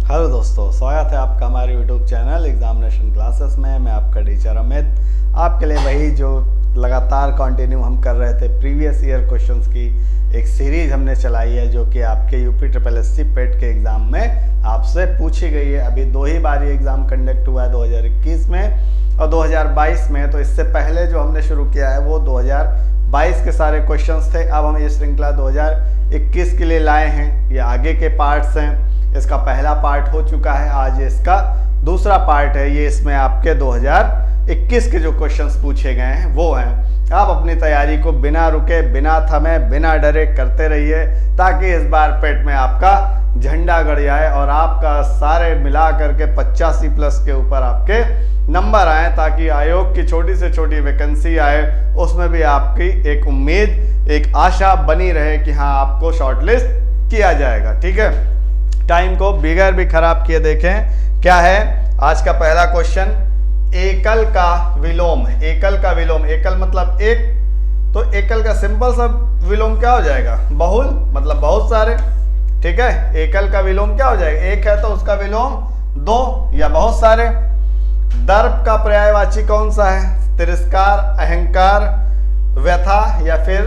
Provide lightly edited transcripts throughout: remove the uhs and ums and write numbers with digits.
Hello दोस्तों, स्वागत है आपका हमारे यूट्यूब चैनल एग्जामिनेशन क्लासेस में। मैं आपका टीचर अमित आपके लिए वही जो लगातार कंटिन्यू हम कर रहे थे प्रीवियस ईयर क्वेश्चंस की एक सीरीज हमने चलाई है, जो कि आपके यूपी ट्रिपल एससी पेट के एग्ज़ाम में आपसे पूछी गई है। अभी 2 ही बार ये एग्ज़ाम कंडक्ट हुआ है, 2021 में और 2022 में। तो इससे पहले जो हमने शुरू किया है वो 2022 के सारे क्वेश्चंस थे। अब हम ये श्रृंखला 2021 के लिए लाए हैं। ये आगे के पार्ट्स हैं। इसका पहला पार्ट हो चुका है, आज इसका दूसरा पार्ट है। ये इसमें आपके 2021 के जो क्वेश्चंस पूछे गए हैं वो हैं। आप अपनी तैयारी को बिना रुके, बिना थमे, बिना डरे करते रहिए, ताकि इस बार पेट में आपका झंडा गड़ जाए और आपका सारे मिला करके 85 प्लस के ऊपर आपके नंबर आए, ताकि आयोग की छोटी से छोटी वैकेंसी आए उसमें भी आपकी एक उम्मीद, एक आशा बनी रहे कि हाँ आपको शॉर्टलिस्ट किया जाएगा। ठीक है, टाइम को बिगैर भी खराब किए देखें क्या है आज का पहला क्वेश्चन। एकल का विलोम। एकल का विलोम, एकल मतलब एक, तो एकल का सिंपल सा विलोम क्या हो जाएगा? बहुल, मतलब बहुत सारे। ठीक है, एकल का विलोम क्या हो जाएगा? एक है तो उसका विलोम दो या बहुत सारे। दर्प का पर्यायवाची कौन सा है? तिरस्कार, अहंकार, व्यथा या फिर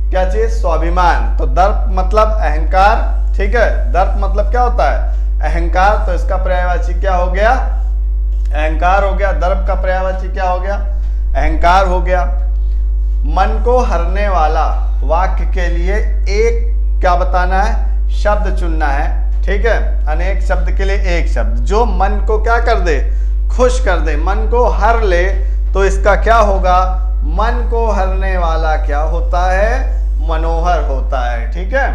क्या चीज? स्वाभिमान। तो दर्प मतलब अहंकार। ठीक है, दर्प मतलब क्या होता है? अहंकार। तो इसका पर्यायवाची क्या हो गया? अहंकार हो गया। दर्प का पर्यायवाची क्या हो गया? अहंकार हो गया। मन को हरने वाला वाक्य के लिए एक क्या बताना है? शब्द चुनना है। ठीक है, अनेक शब्द के लिए एक शब्द जो मन को क्या कर दे? खुश कर दे, मन को हर ले। तो इसका क्या होगा? मन को हरने वाला क्या होता है? मनोहर होता है। ठीक है,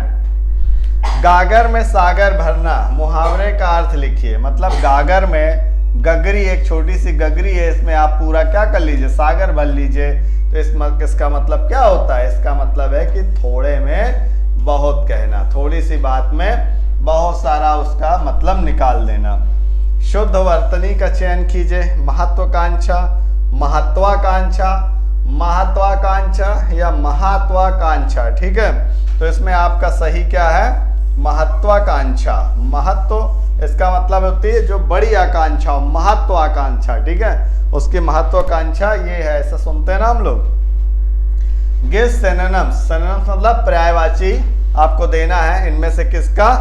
गागर में सागर भरना, मुहावरे का अर्थ लिखिए। मतलब गागर में गगरी, एक छोटी सी गगरी है, इसमें आप पूरा क्या कर लीजिए? सागर भर लीजिए। तो इसका मतलब क्या होता है? इसका मतलब है कि थोड़े में बहुत कहना, थोड़ी सी बात में बहुत सारा उसका मतलब निकाल देना। शुद्ध वर्तनी का चयन कीजिए। महत्वाकांक्षा, महत्वाकांक्षा, महत्वाकांक्षा या महत्वाकांक्षा। ठीक है, तो इसमें आपका सही क्या है? महत्वाकांक्षा। महत्व इसका मतलब होती है जो बड़ी आकांक्षा, महत्वाकांक्षा। ठीक है, उसकी महत्वाकांक्षा ये है, ऐसा सुनते हैं ना हम लोग। Give synonyms. सिनोनिम्स मतलब पर्यायवाची आपको देना है। इनमें से किसका?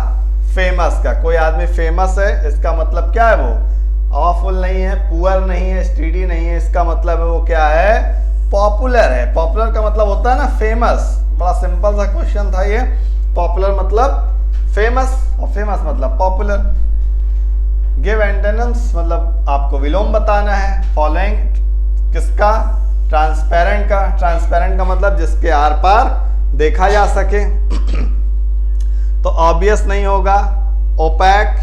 फेमस का। कोई आदमी फेमस है, इसका मतलब क्या है? वो ऑफुल नहीं है, पुअर नहीं है, स्टीडी नहीं है, इसका मतलब है वो क्या है? पॉपुलर है। पॉपुलर का मतलब होता है ना फेमस। बड़ा सिंपल सा क्वेश्चन था ये। पॉपुलर मतलब फेमस और फेमस मतलब पॉपुलर। गिव एंटोनिम्स मतलब आपको विलोम बताना है। फॉलोइंग किसका? ट्रांसपेरेंट का। ट्रांसपेरेंट का मतलब जिसके आर पार देखा जा सके। तो ऑब्वियस नहीं होगा, ओपैक,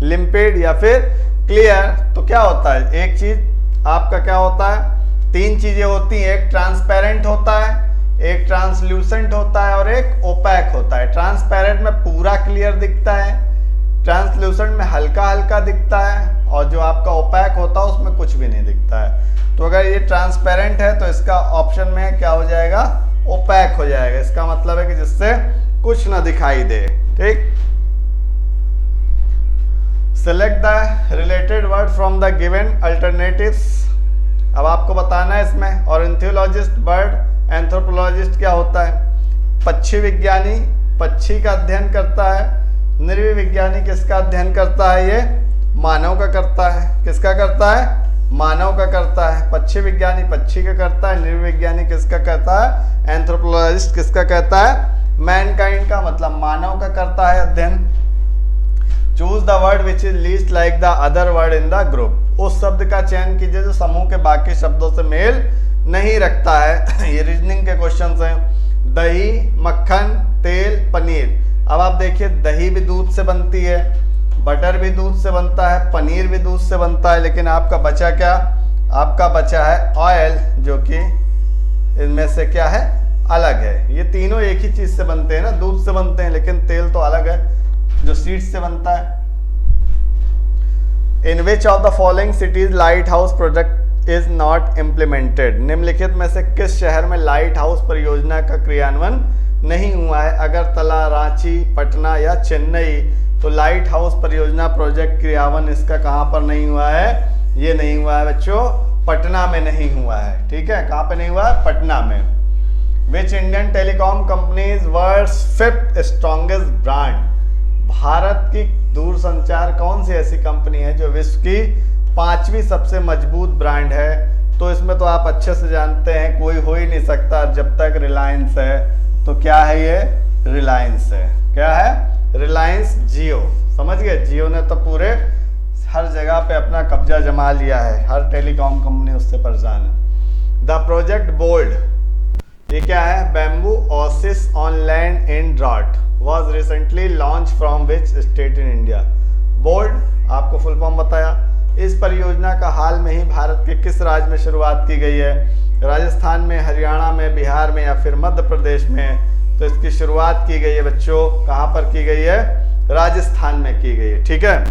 लिम्पिड या फिर क्लियर। तो क्या होता है? एक चीज आपका क्या होता है? 3 चीजें होती हैं। एक ट्रांसपेरेंट होता है, एक ट्रांसल्यूसेंट होता है और एक ओपैक होता है। ट्रांसपेरेंट में पूरा क्लियर दिखता है, ट्रांसल्यूसेंट में हल्का हल्का दिखता है, और जो आपका ओपैक होता है उसमें कुछ भी नहीं दिखता है। तो अगर ये ट्रांसपेरेंट है तो इसका ऑप्शन में क्या हो जाएगा? ओपैक हो जाएगा। इसका मतलब है कि जिससे कुछ ना दिखाई दे। ठीक, select the related word from the given alternatives. अब आपको बताना है इसमें। ऑर्निथोलॉजिस्ट, बर्ड एंथ्रोपोलॉजिस्ट क्या होता है? पक्षी विज्ञानी पक्षी का अध्ययन करता है। नृ विज्ञानी किसका अध्ययन करता है? ये मानव का करता है। किसका करता है? मानव का करता है। पक्षी विज्ञानी पक्षी का करता है। नृ विज्ञानी किसका करता है? एंथ्रोपोलॉजिस्ट किसका करता है? मैनकाइंड का, मतलब मानव का करता है अध्ययन। Choose the word which is least like the other word in the group. उस शब्द का चयन कीजिए जो समूह के बाकी शब्दों से मेल नहीं रखता है। ये रीजनिंग के क्वेश्चंस हैं। दही, मक्खन, तेल, पनीर। अब आप देखिए, दही भी दूध से बनती है, बटर भी दूध से बनता है, पनीर भी दूध से बनता है, लेकिन आपका बचा क्या? आपका बचा है ऑयल, जो कि इनमें से क्या है? अलग है। ये तीनों एक ही चीज से बनते हैं ना, दूध से बनते हैं, लेकिन तेल तो अलग है जो सीड्स से बनता है। In which of the following cities light house project is not implemented. निम्नलिखित में से किस शहर में लाइट हाउस परियोजना का क्रियान्वयन नहीं हुआ है? अगरतला, रांची, पटना या चेन्नई। तो लाइट हाउस परियोजना प्रोजेक्ट क्रियान्वयन इसका कहाँ पर नहीं हुआ है? ये नहीं हुआ है बच्चों, पटना में नहीं हुआ है। ठीक है, कहाँ पे नहीं हुआ है? पटना में। Which Indian telecom company is world's 5th strongest brand? Bharat की दूरसंचार कौन सी ऐसी कंपनी है जो विश्व की 5वीं सबसे मजबूत ब्रांड है? तो इसमें तो आप अच्छे से जानते हैं, कोई हो ही नहीं सकता जब तक रिलायंस है। तो क्या है ये? रिलायंस है। क्या है? रिलायंस जियो। समझ गए? जियो ने तो पूरे हर जगह पे अपना कब्जा जमा लिया है, हर टेलीकॉम कंपनी उससे परेशान है। द प्रोजेक्ट बोल्ड, ये क्या है? Bamboo oasis on land in drought was recently launched from which state in India? Bold आपको फुल फॉर्म बताया। इस परियोजना का हाल में ही भारत के किस राज्य में शुरुआत की गई है? राजस्थान में, हरियाणा में, बिहार में या फिर मध्य प्रदेश में? तो इसकी शुरुआत की गई है बच्चों, कहाँ पर की गई है? राजस्थान में की गई है। ठीक है,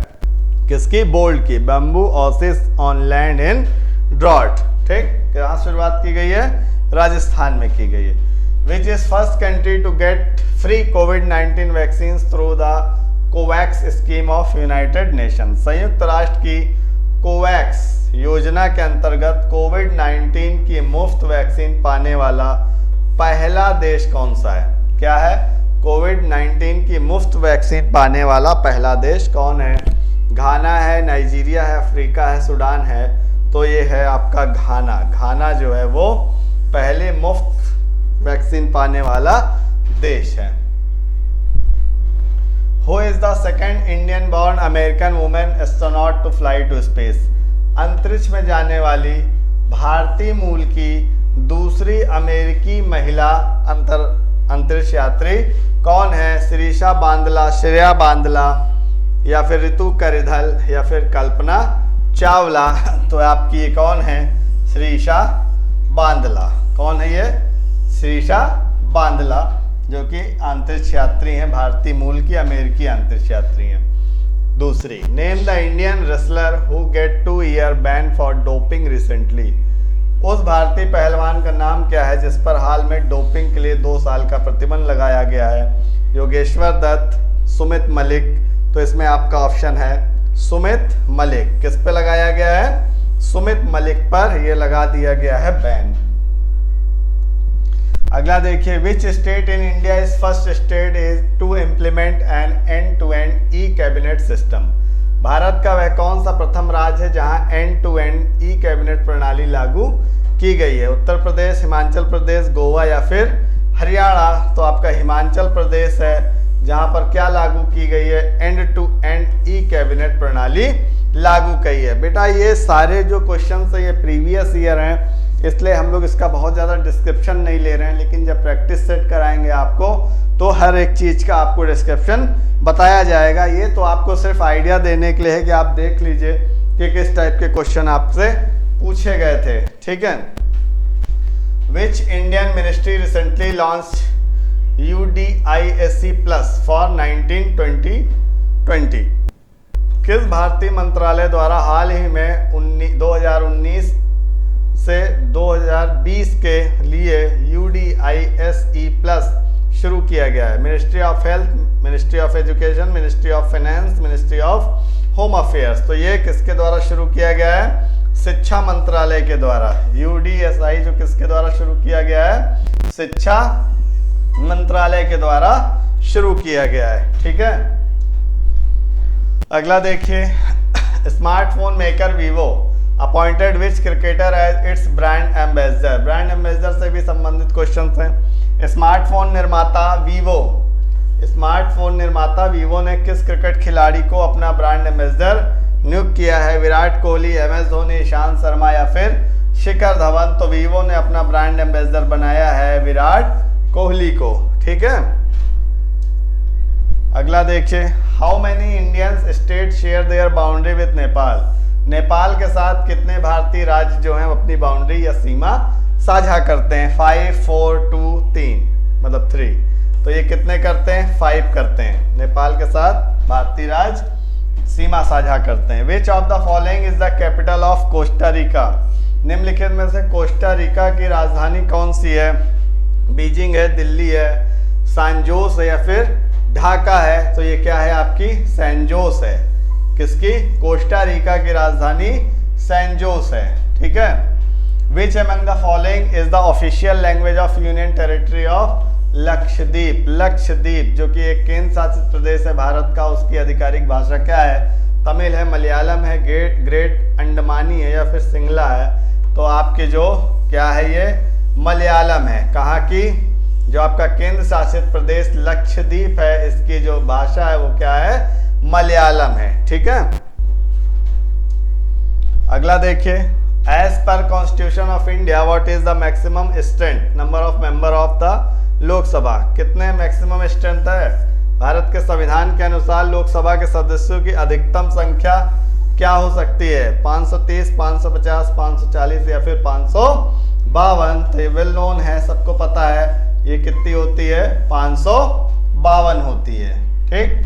किसकी? बोल्ड की, bamboo oasis on land in drought. ठीक, कहाँ शुरुआत की गई है? राजस्थान में की गई है। Which is first country to get free कोविड-19 vaccine through the Covax scheme of United Nation? संयुक्त राष्ट्र की कोवैक्स योजना के अंतर्गत कोविड-19 की मुफ्त वैक्सीन पाने वाला पहला देश कौन सा है? क्या है? कोविड-19 की मुफ्त वैक्सीन पाने वाला पहला देश कौन है? घाना है, नाइजीरिया है, अफ्रीका है, सूडान है? तो ये है आपका घाना। घाना जो है वो पहले मुफ्त वैक्सीन पाने वाला देश है। Who is the second Indian born American woman astronaut to fly to space? अंतरिक्ष में जाने वाली भारतीय मूल की दूसरी अमेरिकी महिला अंतरिक्ष यात्री कौन है? शिरीषा बांदला, श्रेया बांदला या फिर रितु करिधल या फिर कल्पना चावला? तो आपकी ये कौन है? शिरीषा बांदला। कौन है ये? शिरीषा बांदला, जो कि अंतरिक्ष यात्री हैं, भारतीय मूल की अमेरिकी अंतरिक्ष यात्री हैं। दूसरी, name the Indian wrestler who get 2 year ban for doping recently? उस भारतीय पहलवान का नाम क्या है जिस पर हाल में डोपिंग के लिए 2 साल का प्रतिबंध लगाया गया है? योगेश्वर दत्त, सुमित मलिक? तो इसमें आपका ऑप्शन है सुमित मलिक। किस पे लगाया गया है? सुमित मलिक पर यह लगा दिया गया है बैन। अगला देखिए, which state in India is first state is to implement an end to end e cabinet system? Bharat का वह कौन सा प्रथम राज्य है जहां end to end e cabinet प्रणाली लागू की गई है? उत्तर प्रदेश, हिमाचल प्रदेश, गोवा या फिर हरियाणा? तो आपका हिमाचल प्रदेश है जहां पर क्या लागू की गई है? End to end e cabinet प्रणाली लागू की है। बेटा ये सारे जो क्वेश्चन है ये प्रीवियस ईयर हैं, इसलिए हम लोग इसका बहुत ज़्यादा डिस्क्रिप्शन नहीं ले रहे हैं, लेकिन जब प्रैक्टिस सेट कराएंगे आपको तो हर एक चीज़ का आपको डिस्क्रिप्शन बताया जाएगा। ये तो आपको सिर्फ आइडिया देने के लिए है कि आप देख लीजिए कि किस टाइप के क्वेश्चन आपसे पूछे गए थे। ठीक है, which Indian ministry recently launch UDISC plus for 19-20-20? किस भारतीय मंत्रालय द्वारा हाल ही में 2019 से 2020 के लिए UDISE प्लस शुरू किया गया है? Ministry of health, ministry of education, ministry of finance, ministry of home affairs? तो ये किसके द्वारा शुरू किया गया है? शिक्षा मंत्रालय के द्वारा। UDSI जो किसके द्वारा शुरू किया गया है? शिक्षा मंत्रालय के द्वारा शुरू किया गया है। ठीक है, अगला देखिए, smartphone maker Vivo appointed which cricketer as its brand ambassador? Brand ambassador से भी संबंधित क्वेश्चंस हैं। स्मार्टफोन निर्माता वीवो ने किस क्रिकेट खिलाड़ी को अपना ब्रांड एम्बेसडर नियुक्त किया है? विराट कोहली, MS धोनी, ईशांत शर्मा या फिर शिखर धवन? तो वीवो ने अपना ब्रांड एम्बेसडर बनाया है विराट कोहली को। ठीक है, अगला देखिए, how many Indians state share their boundary with Nepal? Nepal के साथ कितने भारतीय राज्य जो हैं अपनी बाउंड्री या सीमा साझा करते हैं? 5, 4, 2, 3, मतलब 3। तो ये कितने करते हैं? 5 करते हैं। नेपाल के साथ भारतीय राज्य सीमा साझा करते हैं। विच of the following is the capital of Costa Rica? निम्नलिखित में से कोस्टा रिका की राजधानी कौन सी है? बीजिंग है, दिल्ली है, सैन जोस है या फिर ढाका है, तो ये क्या है आपकी सैन जोस है। किसकी? कोस्टा रिका की राजधानी सैन जोस है। ठीक है। Which among the following is the official language of union territory of Lakshadweep? Lakshadweep जो कि एक केंद्र शासित प्रदेश है भारत का, उसकी आधिकारिक भाषा क्या है? तमिल है, मलयालम है, ग्रेट अंडमानी है या फिर सिंगला है? तो आपके जो क्या है ये मलयालम है। कहाँ की? जो आपका केंद्र शासित प्रदेश लक्षद्वीप है, इसकी जो भाषा है वो क्या है? मलयालम है। ठीक है। अगला देखिए, as per constitution of India what is the maximum strength number of member of the Lok Sabha? कितने मैक्सिमम स्ट्रेंथ है? भारत के संविधान के अनुसार लोकसभा के सदस्यों की अधिकतम संख्या क्या हो सकती है? 530, 550, 540 या फिर 552? तो ये वेल नोन है, सबको पता है ये कितनी होती है? 552 होती है। ठीक।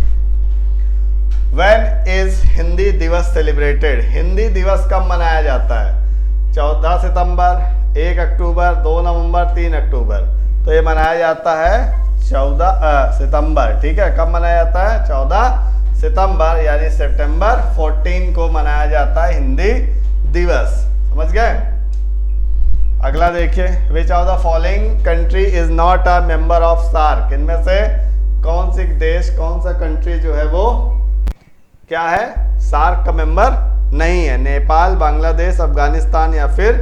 When is हिंदी दिवस सेलिब्रेटेड? हिंदी दिवस कब मनाया जाता है? 14 सितंबर, 1 अक्टूबर, 2 नवंबर, 3 अक्टूबर? तो ये मनाया जाता है 14 सितंबर। ठीक है। कब मनाया जाता है? 14 सितंबर यानी सितंबर 14 को मनाया जाता है हिंदी दिवस। समझ गए? अगला देखिए, which of the following country is not a member of SAARC? इनमें से कौन सी देश, कौन सा कंट्री जो है वो क्या है? सार्क का मेंबर नहीं है। नेपाल, बांग्लादेश, अफगानिस्तान या फिर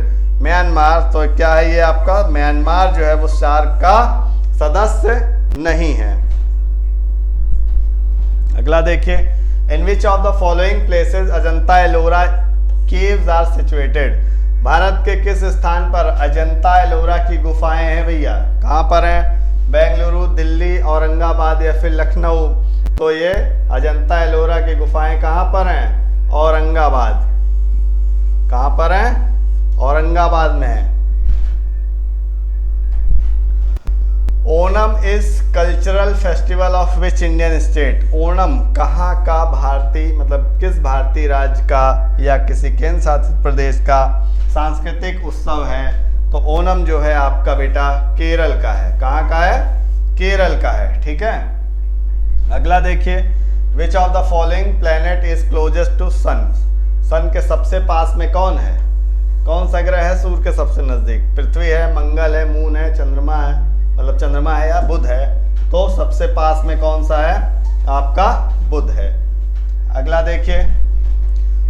म्यांमार? तो क्या है ये आपका म्यांमार जो है वो सार्क का सदस्य नहीं है। अगला देखिए, in which of the following places Ajanta Ellora caves are situated? Bharat के किस स्थान पर अजंता एलोरा की गुफाएं हैं भैया? कहाँ पर हैं? बेंगलुरु, दिल्ली, औरंगाबाद या फिर लखनऊ? तो ये अजंता एलोरा की गुफाएं कहाँ पर हैं? औरंगाबाद। कहाँ पर हैं? औरंगाबाद में है। Onam is cultural festival of which Indian state? Onam कहाँ का भारतीय, मतलब किस भारतीय राज्य का या किसी केंद्र शासित प्रदेश का सांस्कृतिक उत्सव है? तो ओणम जो है आपका बेटा केरल का है। कहाँ का है? केरल का है। ठीक है। अगला देखिए, which of the following planet is closest to sun? Sun के सबसे पास में कौन है? कौन सा ग्रह है सूर्य के सबसे नजदीक? पृथ्वी है, मंगल है, मून है, चंद्रमा है, मतलब चंद्रमा है या बुध है? तो सबसे पास में कौन सा है? आपका बुध है। अगला देखिए,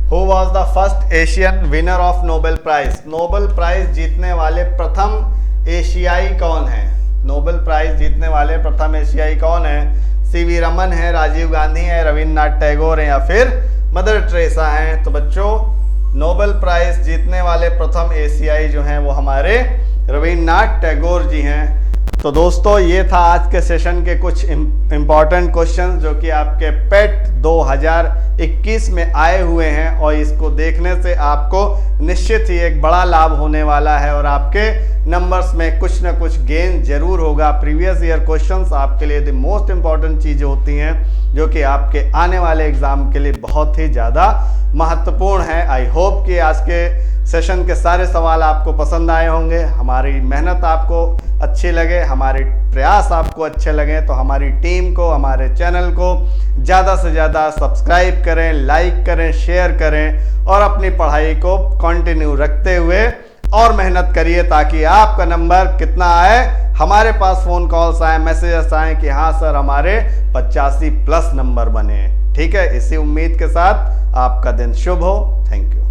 who was the first Asian winner of Nobel prize? Nobel prize जीतने वाले प्रथम एशियाई कौन है? नोबेल प्राइज जीतने वाले प्रथम एशियाई कौन है? सीवी रमन है, राजीव गांधी है, रविन्द्रनाथ टैगोर है या फिर मदर टेरेसा हैं? तो बच्चों नोबेल प्राइज जीतने वाले प्रथम एशियाई जो हैं वो हमारे रविन्द्रनाथ टैगोर जी हैं। तो दोस्तों ये था आज के सेशन के कुछ इम्पॉर्टेंट क्वेश्चन जो कि आपके पेट 2021 में आए हुए हैं, और इसको देखने से आपको निश्चित ही एक बड़ा लाभ होने वाला है और आपके नंबर्स में कुछ ना कुछ गेन जरूर होगा। प्रीवियस ईयर क्वेश्चंस आपके लिए द मोस्ट इम्पॉर्टेंट चीज़ें होती हैं जो कि आपके आने वाले एग्जाम के लिए बहुत ही ज़्यादा महत्वपूर्ण है। आई होप कि आज के सेशन के सारे सवाल आपको पसंद आए होंगे, हमारी मेहनत आपको अच्छी लगे, हमारे प्रयास आपको अच्छे लगे, तो हमारी टीम को, हमारे चैनल को ज़्यादा से ज़्यादा सब्सक्राइब करें, लाइक करें, शेयर करें और अपनी पढ़ाई को कंटिन्यू रखते हुए और मेहनत करिए ताकि आपका नंबर कितना आए, हमारे पास फ़ोन कॉल्स आए, मैसेजेस आए कि हाँ सर हमारे 85+ नंबर बने। ठीक है, इसी उम्मीद के साथ आपका दिन शुभ हो। Thank you.